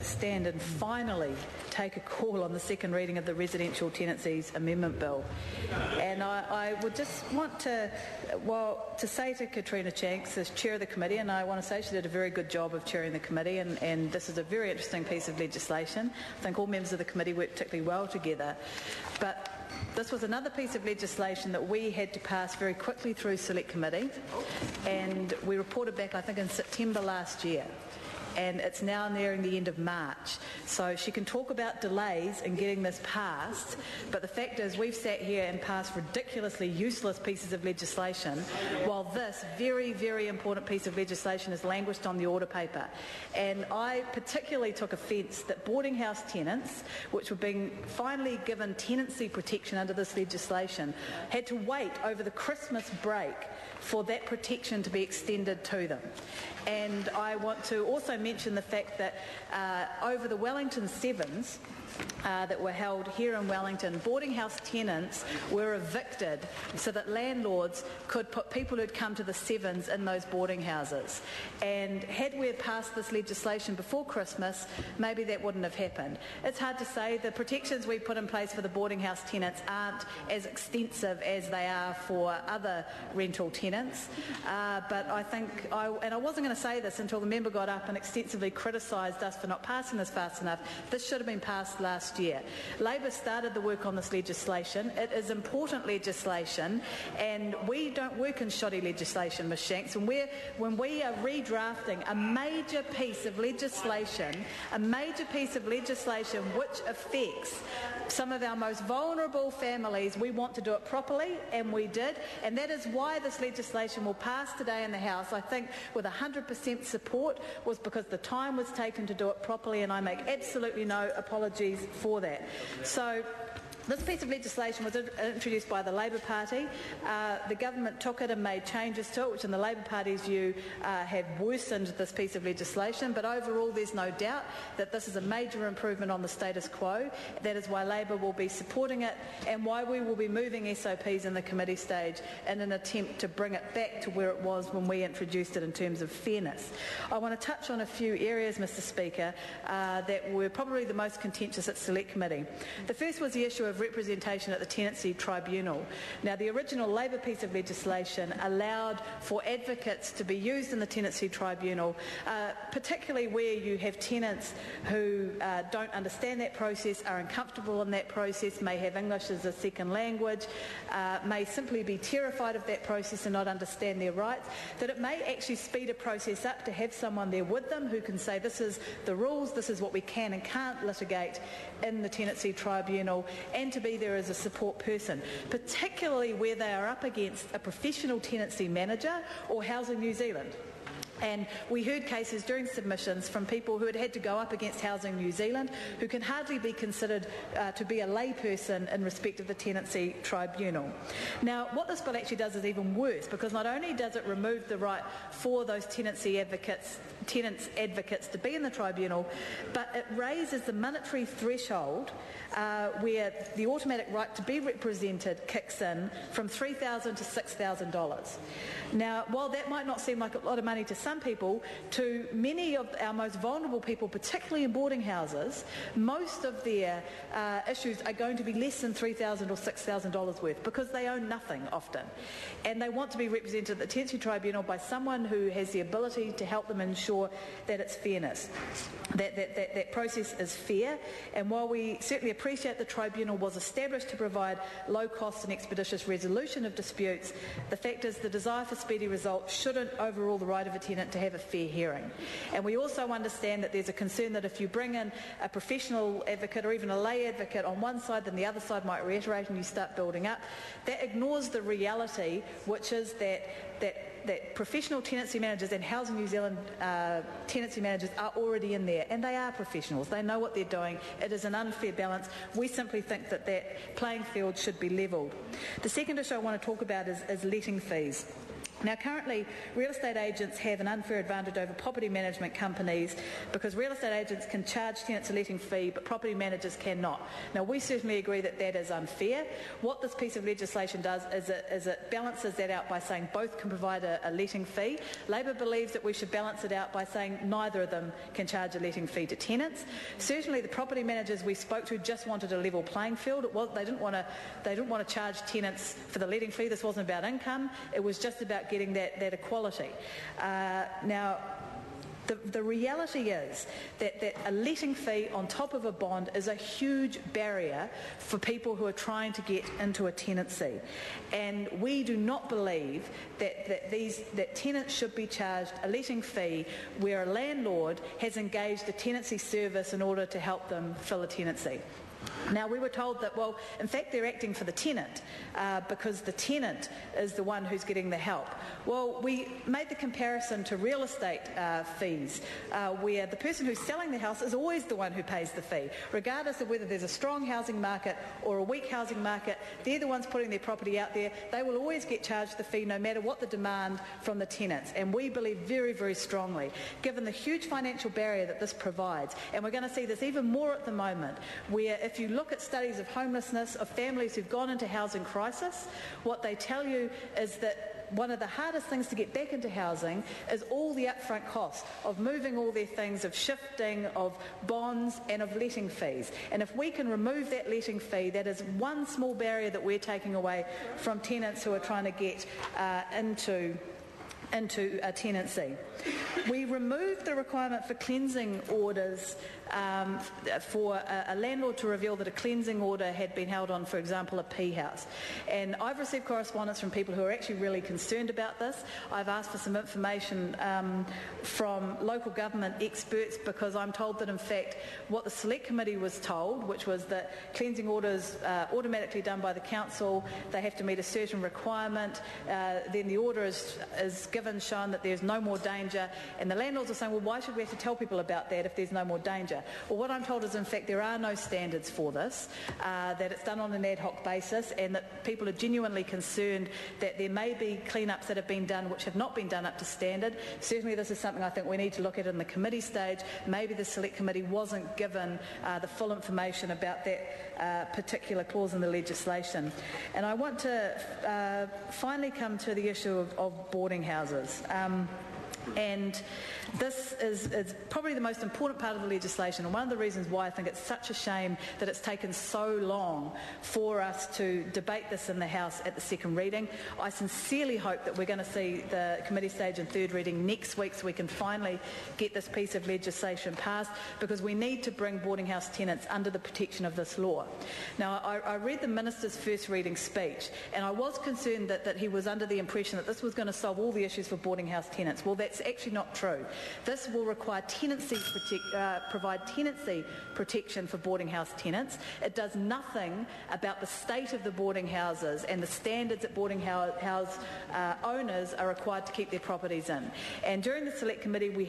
stand and finally take a call on the second reading of the Residential Tenancies Amendment Bill. And I would just want to say to Katrina Shanks, as Chair of the committee, and I want to say she did a very good job of chairing the committee, and this is a very interesting piece of legislation. I think all members of the committee worked particularly well together. But this was another piece of legislation that we had to pass very quickly through Select Committee, and we reported back, I think, in September last year. And it's now nearing the end of March. So she can talk about delays in getting this passed, but the fact is we've sat here and passed ridiculously useless pieces of legislation while this very, very important piece of legislation has languished on the order paper. And I particularly took offence that boarding house tenants, which were being finally given tenancy protection under this legislation, had to wait over the Christmas break for that protection to be extended to them. And I want to also mention the fact that over the Wellington Sevens that were held here in Wellington, boarding house tenants were evicted so that landlords could put people who'd come to the Sevens in those boarding houses. And had we passed this legislation before Christmas, maybe that wouldn't have happened. It's hard to say. The protections we put in place for the boarding house tenants aren't as extensive as they are for other rental tenants. But I think, and I wasn't going to say this until the member got up and extensively criticised us for not passing this fast enough. This should have been passed last year. Labor started the work on this legislation. It is important legislation, and we don't work in shoddy legislation, Ms Shanks. When we are redrafting a major piece of legislation which affects some of our most vulnerable families, we want to do it properly, and we did. And that is why this legislation will pass today in the House, I think, with 100% support, was because the time was taken to do it properly, and I make absolutely no apologies for that. So this piece of legislation was introduced by the Labor Party. The government took it and made changes to it, which in the Labor Party's view have worsened this piece of legislation. But overall, there's no doubt that this is a major improvement on the status quo. That is why Labor will be supporting it and why we will be moving SOPs in the committee stage in an attempt to bring it back to where it was when we introduced it in terms of fairness. I want to touch on a few areas, Mr Speaker, that were probably the most contentious at Select Committee. The first was the issue of representation at the Tenancy Tribunal. Now, the original Labor piece of legislation allowed for advocates to be used in the Tenancy Tribunal, particularly where you have tenants who don't understand that process, are uncomfortable in that process, may have English as a second language, may simply be terrified of that process and not understand their rights, that it may actually speed a process up to have someone there with them who can say this is the rules, this is what we can and can't litigate in the Tenancy Tribunal, and to be there as a support person, particularly where they are up against a professional tenancy manager or Housing New Zealand. And we heard cases during submissions from people who had had to go up against Housing New Zealand, who can hardly be considered to be a layperson in respect of the Tenancy Tribunal. Now, what this bill actually does is even worse, because not only does it remove the right for those tenants advocates to be in the tribunal, but it raises the monetary threshold where the automatic right to be represented kicks in from $3,000 to $6,000. Now, while that might not seem like a lot of money to some people, to many of our most vulnerable people, particularly in boarding houses, most of their issues are going to be less than $3,000 or $6,000 worth, because they own nothing often. And they want to be represented at the Tenancy Tribunal by someone who has the ability to help them ensure that it's fairness, that process is fair. And while we certainly appreciate the tribunal was established to provide low cost and expeditious resolution of disputes, the fact is the desire for speedy results shouldn't overrule the right of a tenant to have a fair hearing. And we also understand that there's a concern that if you bring in a professional advocate or even a lay advocate on one side, then the other side might reiterate and you start building up. That ignores the reality, which is that professional tenancy managers and Housing New Zealand tenancy managers are already in there, and they are professionals. They know what they're doing. It is an unfair balance. We simply think that that playing field should be levelled. The second issue I want to talk about is letting fees. Now, currently, real estate agents have an unfair advantage over property management companies because real estate agents can charge tenants a letting fee, but property managers cannot. Now, we certainly agree that that is unfair. What this piece of legislation does is it balances that out by saying both can provide a letting fee. Labor believes that we should balance it out by saying neither of them can charge a letting fee to tenants. Certainly, the property managers we spoke to just wanted a level playing field. They didn't want to charge tenants for the letting fee. This wasn't about income. It was just about getting that equality. Now, the reality is that a letting fee on top of a bond is a huge barrier for people who are trying to get into a tenancy. And we do not believe that tenants should be charged a letting fee where a landlord has engaged a tenancy service in order to help them fill a tenancy. Now, we were told that, well, in fact, they're acting for the tenant because the tenant is the one who's getting the help. Well, we made the comparison to real estate fees, where the person who's selling the house is always the one who pays the fee. Regardless of whether there's a strong housing market or a weak housing market, they're the ones putting their property out there. They will always get charged the fee no matter what the demand from the tenants. And we believe very, very strongly, given the huge financial barrier that this provides, and we're going to see this even more at the moment, where if you look at studies of homelessness, of families who've gone into housing crisis, what they tell you is that one of the hardest things to get back into housing is all the upfront costs of moving all their things, of shifting, of bonds and of letting fees. And if we can remove that letting fee, that is one small barrier that we're taking away from tenants who are trying to get into a tenancy. We removed the requirement for cleansing orders for a landlord to reveal that a cleansing order had been held on, for example, a pea house. And I've received correspondence from people who are actually really concerned about this. I've asked for some information from local government experts because I'm told that, in fact, what the Select Committee was told, which was that cleansing orders are automatically done by the council, they have to meet a certain requirement, then the order is given, shown that there's no more danger, and the landlords are saying, well, why should we have to tell people about that if there's no more danger? Well, what I'm told is, in fact, there are no standards for this, that it's done on an ad hoc basis, and that people are genuinely concerned that there may be clean-ups that have been done which have not been done up to standard. Certainly this is something I think we need to look at in the committee stage. Maybe the Select Committee wasn't given the full information about that particular clause in the legislation. And I want to finally come to the issue of boarding houses. And this is probably the most important part of the legislation, and one of the reasons why I think it's such a shame that it's taken so long for us to debate this in the House at the second reading. I sincerely hope that we're going to see the committee stage and third reading next week so we can finally get this piece of legislation passed, because we need to bring boarding house tenants under the protection of this law. Now, I read the Minister's first reading speech, and I was concerned that he was under the impression that this was going to solve all the issues for boarding house tenants. Well, that's actually not true. This will require provide tenancy protection for boarding house tenants. It does nothing about the state of the boarding houses and the standards that boarding house owners are required to keep their properties in. And during the Select Committee, we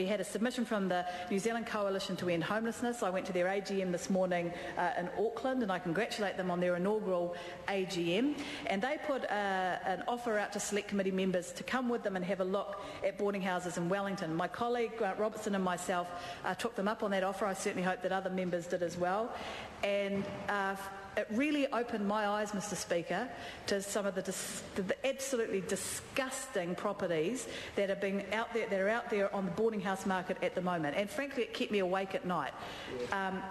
had a submission from the New Zealand Coalition to End Homelessness. I went to their AGM this morning in Auckland, and I congratulate them on their inaugural AGM. And they put an offer out to Select Committee members to come with them and have a look at boarding houses in Wellington. My colleague Grant Robertson and myself took them up on that offer. I certainly hope that other members did as well. And it really opened my eyes, Mr. Speaker, to some of the absolutely disgusting properties that are out there on the boarding house market at the moment. And frankly, it kept me awake at night.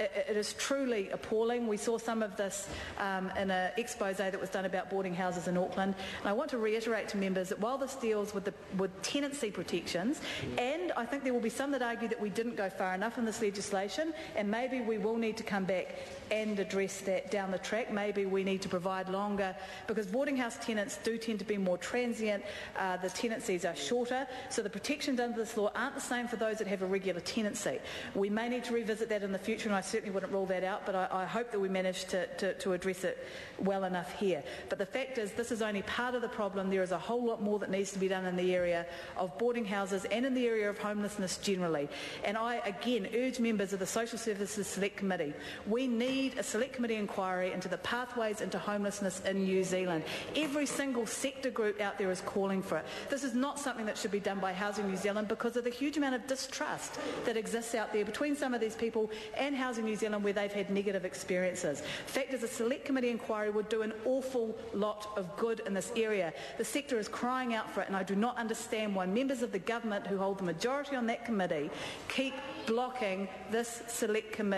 It is truly appalling. We saw some of this in an expose that was done about boarding houses in Auckland. And I want to reiterate to members that while this deals with tenancy protections, and I think there will be some that argue that we didn't go far enough in this legislation, and maybe we will need to come back and address that down the track. Maybe we need to provide longer, because boarding house tenants do tend to be more transient. The tenancies are shorter, so the protections under this law aren't the same for those that have a regular tenancy. We may need to revisit that in the future, and I certainly wouldn't rule that out, but I hope that we manage to address it well enough here. But the fact is, this is only part of the problem. There is a whole lot more that needs to be done in the area of boarding houses and in the area of homelessness generally. And I again urge members of the Social Services Select Committee, we need a Select Committee inquiry into the pathways into homelessness in New Zealand. Every single sector group out there is calling for it. This is not something that should be done by Housing New Zealand because of the huge amount of distrust that exists out there between some of these people and Housing New Zealand where they've had negative experiences. The fact is, a Select Committee inquiry would do an awful lot of good in this area. The sector is crying out for it, and I do not understand why members of the government who hold the majority on that committee keep blocking this Select Committee